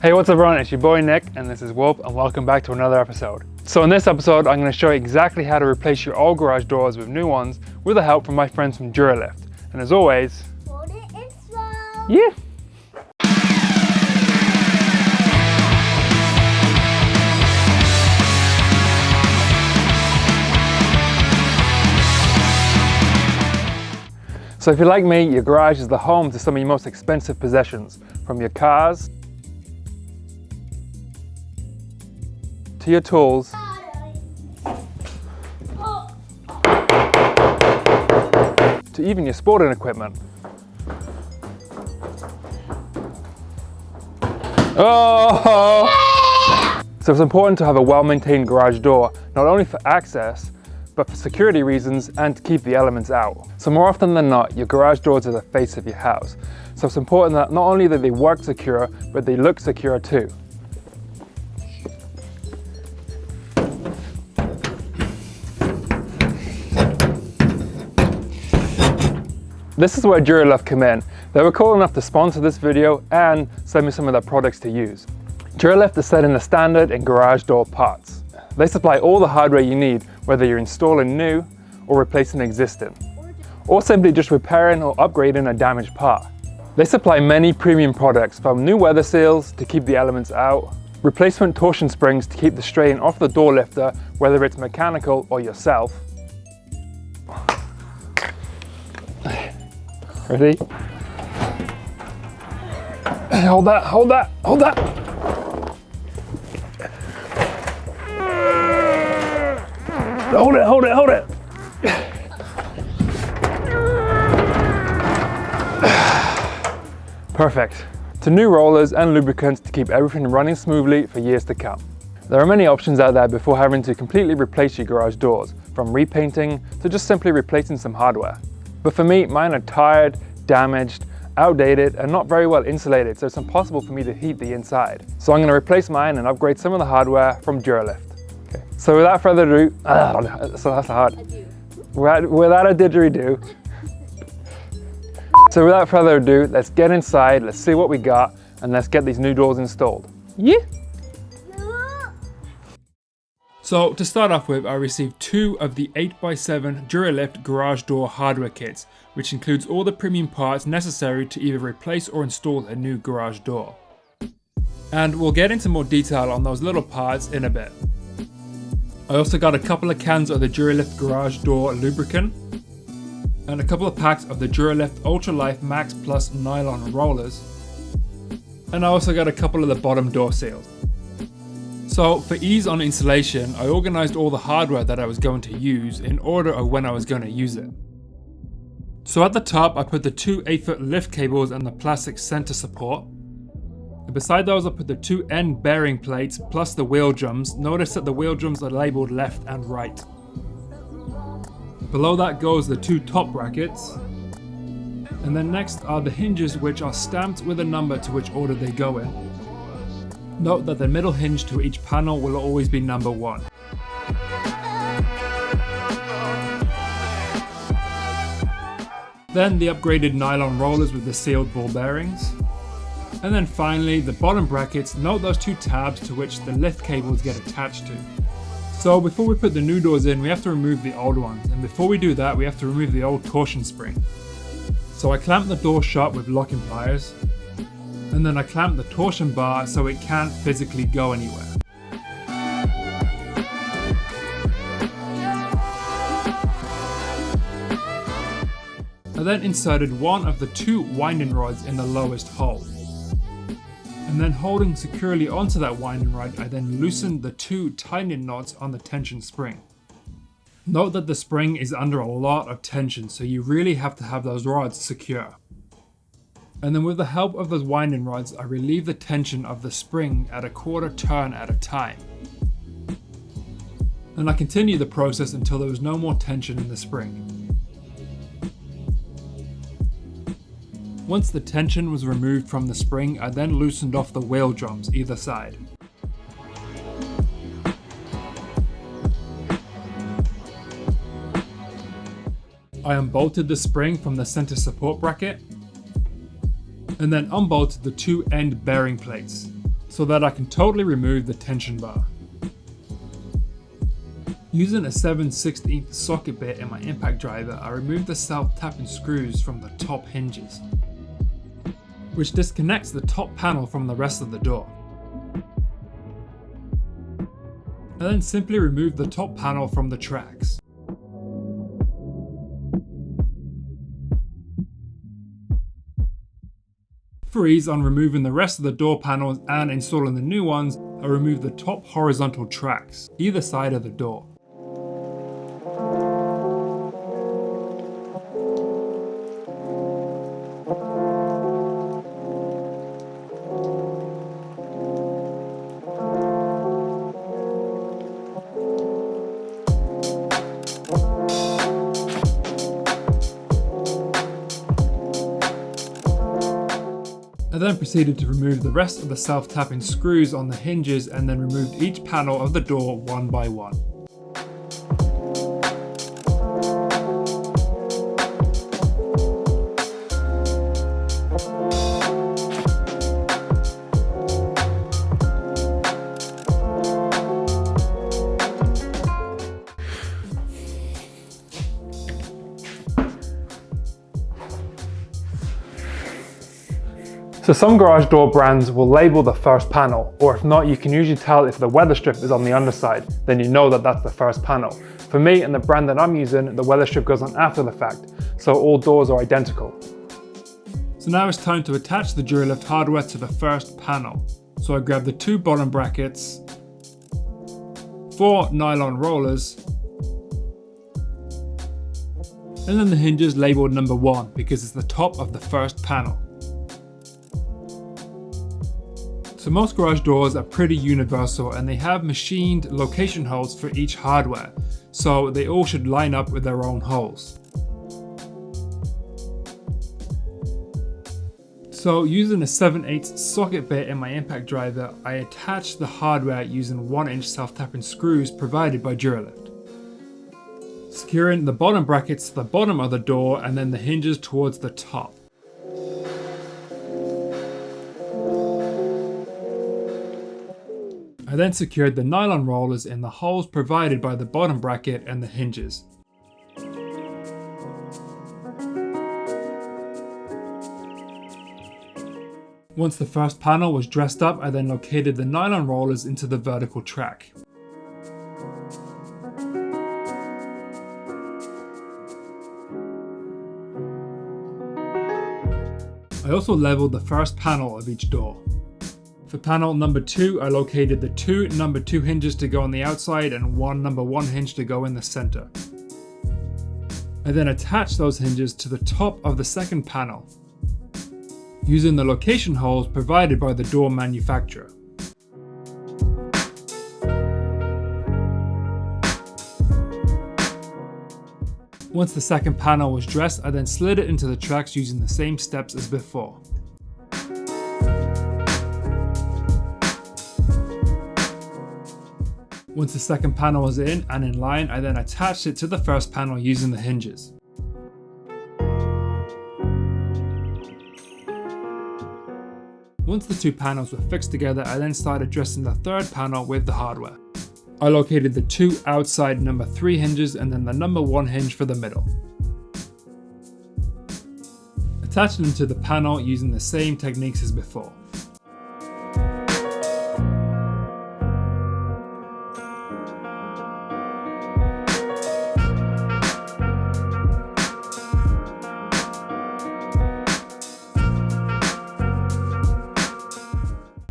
Hey, what's up everyone, it's your boy Nick and this is Wolf and welcome back to another episode. So in this episode I'm going to show you exactly how to replace your old garage doors with new ones with the help from my friends from Dura-Lift. And as always, yeah. So if you're like me, your garage is the home to some of your most expensive possessions, from your cars, to your tools, to even your sporting equipment. Oh! So it's important to have a well-maintained garage door, not only for access, but for security reasons and to keep the elements out. So more often than not, your garage doors are the face of your house. So it's important that not only that they work secure, but they look secure too. This is where Duralift come in. They were cool enough to sponsor this video and send me some of their products to use. Duralift is setting the standard in garage door parts. They supply all the hardware you need, whether you're installing new or replacing existing, or simply just repairing or upgrading a damaged part. They supply many premium products, from new weather seals to keep the elements out, replacement torsion springs to keep the strain off the door lifter, whether it's mechanical or yourself. Ready? Hold that, hold that, hold that. Hold it, hold it, hold it. Perfect. To new rollers and lubricants to keep everything running smoothly for years to come. There are many options out there before having to completely replace your garage doors, from repainting to just simply replacing some hardware. But for me, mine are tired, damaged, outdated, and not very well insulated, so it's impossible for me to heat the inside. So I'm going to replace mine and upgrade some of the hardware from Duralift. Okay. So without further ado, so that's hard. Without a didgeridoo. So without further ado, let's get inside, let's see what we got, and let's get these new doors installed. Yeah. So to start off with, I received 2 of the 8x7 Duralift garage door hardware kits, which includes all the premium parts necessary to either replace or install a new garage door. And we'll get into more detail on those little parts in a bit. I also got a couple of cans of the Duralift garage door lubricant, and a couple of packs of the Duralift Ultralife Max Plus nylon rollers, and I also got a couple of the bottom door seals. So for ease on installation, I organized all the hardware that I was going to use in order of when I was going to use it. So at the top, I put the 2 8-foot lift cables and the plastic center support. And beside those, I put the 2 end bearing plates plus the wheel drums. Notice that the wheel drums are labeled left and right. Below that goes the 2 top brackets. And then next are the hinges, which are stamped with a number to which order they go in. Note that the middle hinge to each panel will always be number 1. Then the upgraded nylon rollers with the sealed ball bearings. And then finally the bottom brackets. Note those 2 tabs to which the lift cables get attached to. So before we put the new doors in, we have to remove the old ones. And before we do that, we have to remove the old torsion spring. So I clamped the door shut with locking pliers. And then I clamped the torsion bar so it can't physically go anywhere. I then inserted one of the 2 winding rods in the lowest hole. And then holding securely onto that winding rod, I then loosened the 2 tightening knots on the tension spring. Note that the spring is under a lot of tension, so you really have to have those rods secure. And then with the help of those winding rods, I relieve the tension of the spring at a quarter turn at a time. And I continue the process until there was no more tension in the spring. Once the tension was removed from the spring, I then loosened off the wheel drums either side. I unbolted the spring from the center support bracket and then unbolted the 2 end bearing plates. so that I can totally remove the tension bar. Using a 7/16 socket bit in my impact driver, I removed the self-tapping screws from the top hinges, which disconnects the top panel from the rest of the door. I then simply remove the top panel from the tracks. For ease on removing the rest of the door panels and installing the new ones, I remove the top horizontal tracks, either side of the door. I then proceeded to remove the rest of the self-tapping screws on the hinges and then removed each panel of the door one by one. So some garage door brands will label the first panel, or if not, you can usually tell if the weather strip is on the underside, then you know that that's the first panel. For me and the brand that I'm using, the weather strip goes on after the fact, so all doors are identical. So now it's time to attach the Dura-Lift hardware to the first panel. So I grab the 2 bottom brackets, 4 nylon rollers, and then the hinges labeled number 1 because it's the top of the first panel. So most garage doors are pretty universal and they have machined location holes for each hardware, so they all should line up with their own holes. So using a 7/8 socket bit in my impact driver, I attached the hardware using 1-inch self-tapping screws provided by Dura-Lift, securing the bottom brackets to the bottom of the door and then the hinges towards the top. I then secured the nylon rollers in the holes provided by the bottom bracket and the hinges. Once the first panel was dressed up, I then located the nylon rollers into the vertical track. I also leveled the first panel of each door. For panel number 2, I located the 2 number 2 hinges to go on the outside and 1 number 1 hinge to go in the center. I then attached those hinges to the top of the second panel, using the location holes provided by the door manufacturer. Once the second panel was dressed, I then slid it into the tracks using the same steps as before. Once the second panel was in and in line, I then attached it to the first panel using the hinges. Once the 2 panels were fixed together, I then started dressing the third panel with the hardware. I located the 2 outside number 3 hinges and then the number 1 hinge for the middle. Attaching them to the panel using the same techniques as before.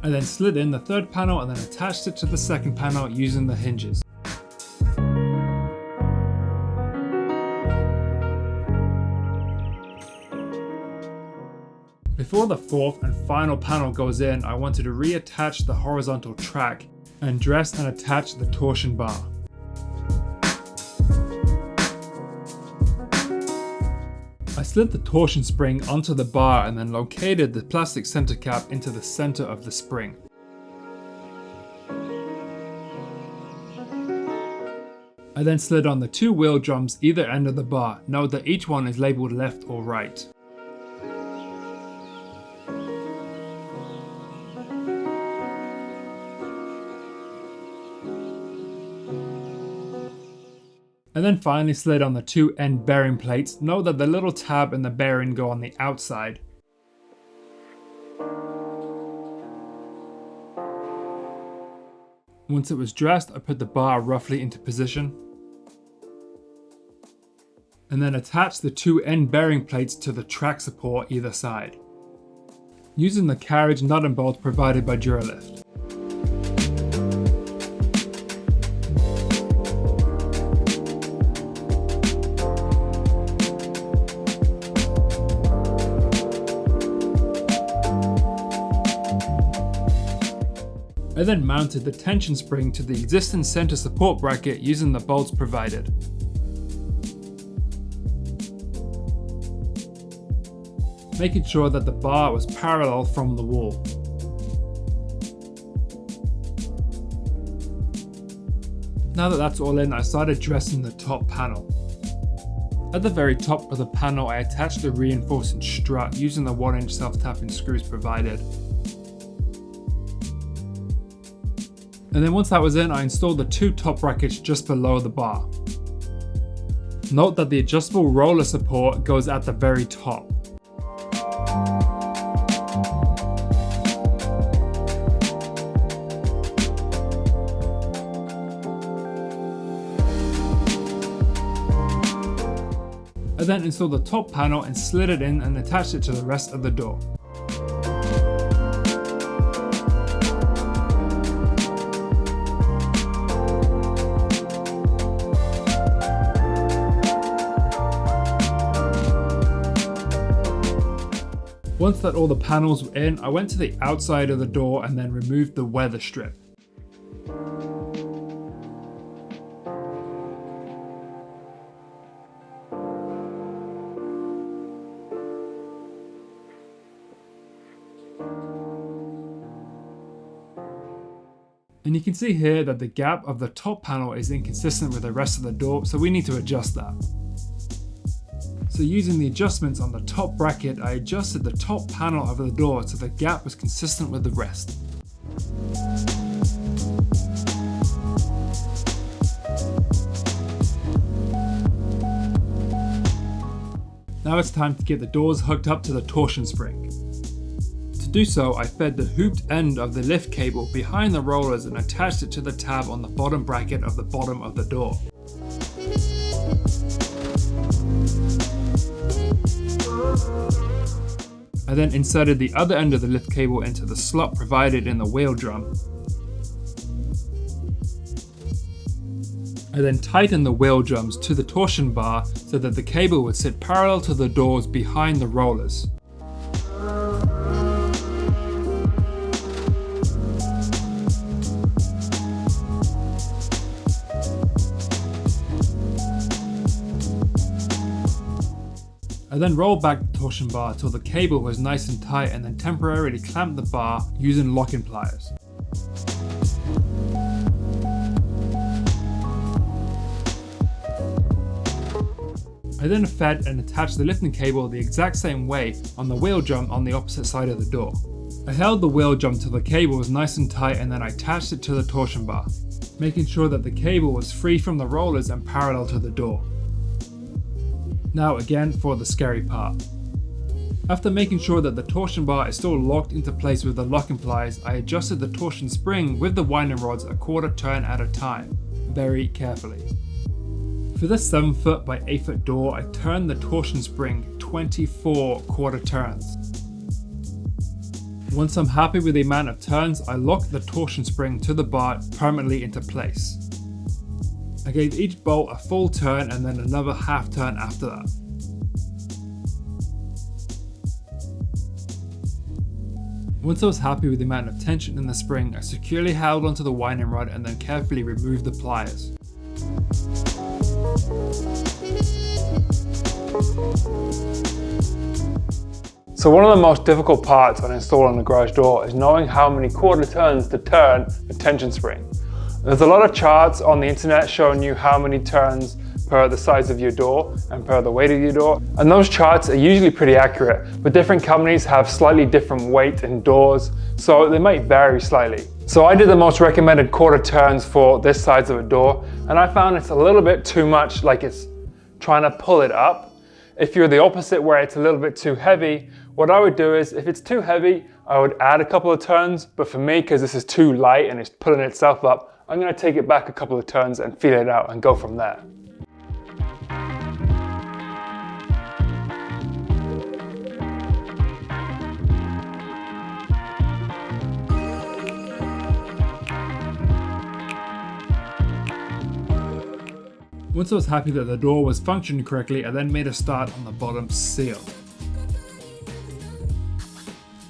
I then slid in the third panel and then attached it to the second panel using the hinges. Before the fourth and final panel goes in, I wanted to reattach the horizontal track and dress and attach the torsion bar. I slid the torsion spring onto the bar and then located the plastic center cap into the center of the spring. I then slid on the 2 wheel drums either end of the bar. Note that each one is labeled left or right. And then finally slid on the two end bearing plates. Note that the little tab and the bearing go on the outside. Once it was dressed, I put the bar roughly into position. And then attached the two end bearing plates to the track support either side, using the carriage nut and bolt provided by Dura-Lift. I then mounted the tension spring to the existing center support bracket using the bolts provided. Making sure that the bar was parallel from the wall. Now that that's all in, I started dressing the top panel. At the very top of the panel, I attached the reinforcing strut using the 1-inch self-tapping screws provided. And then once that was in, I installed the two top brackets just below the bar. Note that the adjustable roller support goes at the very top. I then installed the top panel and slid it in and attached it to the rest of the door. Once that all the panels were in, I went to the outside of the door and then removed the weather strip. And you can see here that the gap of the top panel is inconsistent with the rest of the door, so we need to adjust that. So using the adjustments on the top bracket, I adjusted the top panel of the door so the gap was consistent with the rest. Now it's time to get the doors hooked up to the torsion spring. To do so, I fed the hooped end of the lift cable behind the rollers and attached it to the tab on the bottom bracket of the bottom of the door. I then inserted the other end of the lift cable into the slot provided in the wheel drum. I then tightened the wheel drums to the torsion bar so that the cable would sit parallel to the doors behind the rollers. I then rolled back the torsion bar till the cable was nice and tight and then temporarily clamped the bar using locking pliers. I then fed and attached the lifting cable the exact same way on the wheel drum on the opposite side of the door. I held the wheel drum till the cable was nice and tight and then I attached it to the torsion bar, making sure that the cable was free from the rollers and parallel to the door. Now again for the scary part. After making sure that the torsion bar is still locked into place with the locking pliers, I adjusted the torsion spring with the winding rods a quarter turn at a time, very carefully. For this 7 foot by 8 foot door, I turned the torsion spring 24 quarter turns. Once I'm happy with the amount of turns, I locked the torsion spring to the bar permanently into place. I gave each bolt a full turn and then another half turn after that. Once I was happy with the amount of tension in the spring, I securely held onto the winding rod and then carefully removed the pliers. So one of the most difficult parts on installing a garage door is knowing how many quarter turns to turn the tension spring. There's a lot of charts on the internet showing you how many turns per the size of your door and per the weight of your door. And those charts are usually pretty accurate, but different companies have slightly different weight in doors, so they might vary slightly. So I did the most recommended quarter turns for this size of a door, and I found it's a little bit too much, like it's trying to pull it up. If you're the opposite, where it's a little bit too heavy, what I would do is, if it's too heavy, I would add a couple of turns, but for me, because this is too light and it's pulling itself up, I'm gonna take it back a couple of turns and feel it out and go from there. Once I was happy that the door was functioning correctly, I then made a start on the bottom seal.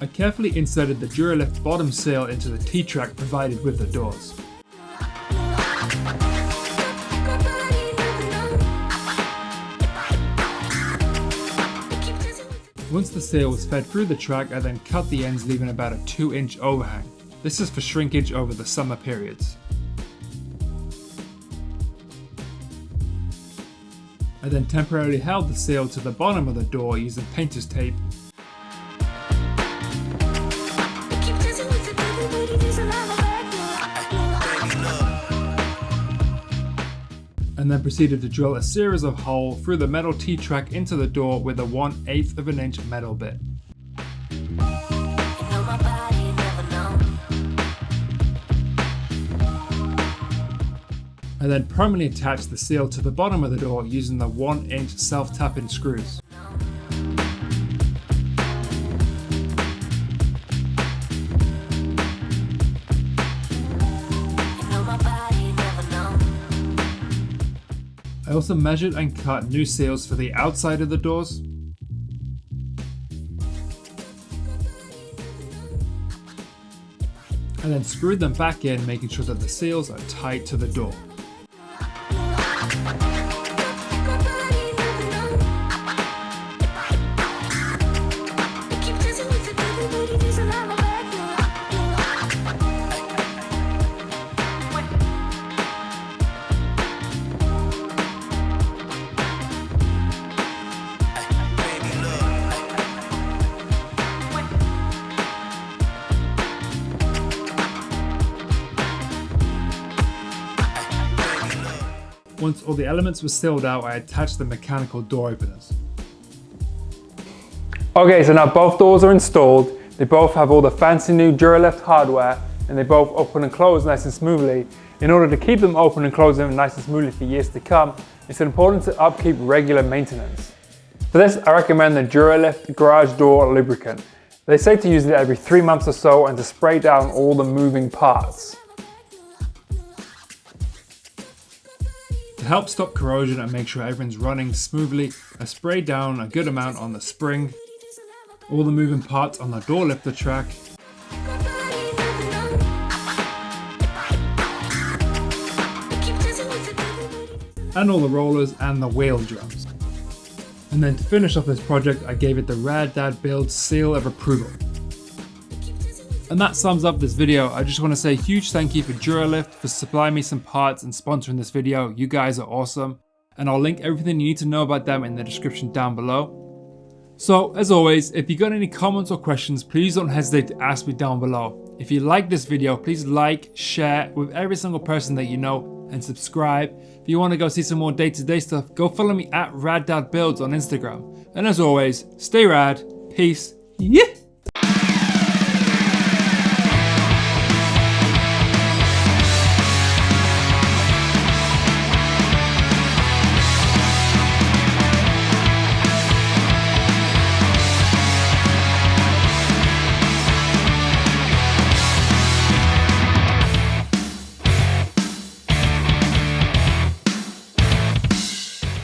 I carefully inserted the Dura-Lift bottom seal into the T-track provided with the doors. Once the seal was fed through the track, I then cut the ends, leaving about a 2-inch overhang. This is for shrinkage over the summer periods. I then temporarily held the seal to the bottom of the door using painter's tape. And then proceeded to drill a series of holes through the metal T-track into the door with a 1/8 of an inch metal bit. I then permanently attached the seal to the bottom of the door using the 1-inch self-tapping screws. I also measured and cut new seals for the outside of the doors. And then screwed them back in, making sure that the seals are tight to the door. Once all the elements were sealed out, I attached the mechanical door openers. Okay, so now both doors are installed. They both have all the fancy new Dura-Lift hardware, and they both open and close nice and smoothly. In order to keep them open and closing nice and smoothly for years to come, it's important to upkeep regular maintenance. For this, I recommend the Dura-Lift garage door lubricant. They say to use it every 3 months or so and to spray down all the moving parts. To help stop corrosion and make sure everything's running smoothly, I sprayed down a good amount on the spring, all the moving parts on the door lifter track, and all the rollers and the wheel drums. And then to finish off this project, I gave it the Rad Dad Build seal of approval. And that sums up this video. I just want to say a huge thank you for Dura-Lift for supplying me some parts and sponsoring this video. You guys are awesome. And I'll link everything you need to know about them in the description down below. So as always, if you got any comments or questions, please don't hesitate to ask me down below. If you like this video, please like, share with every single person that you know, and subscribe. If you want to go see some more day-to-day stuff, go follow me at RadDadBuilds on Instagram. And as always, stay rad, peace, yeah!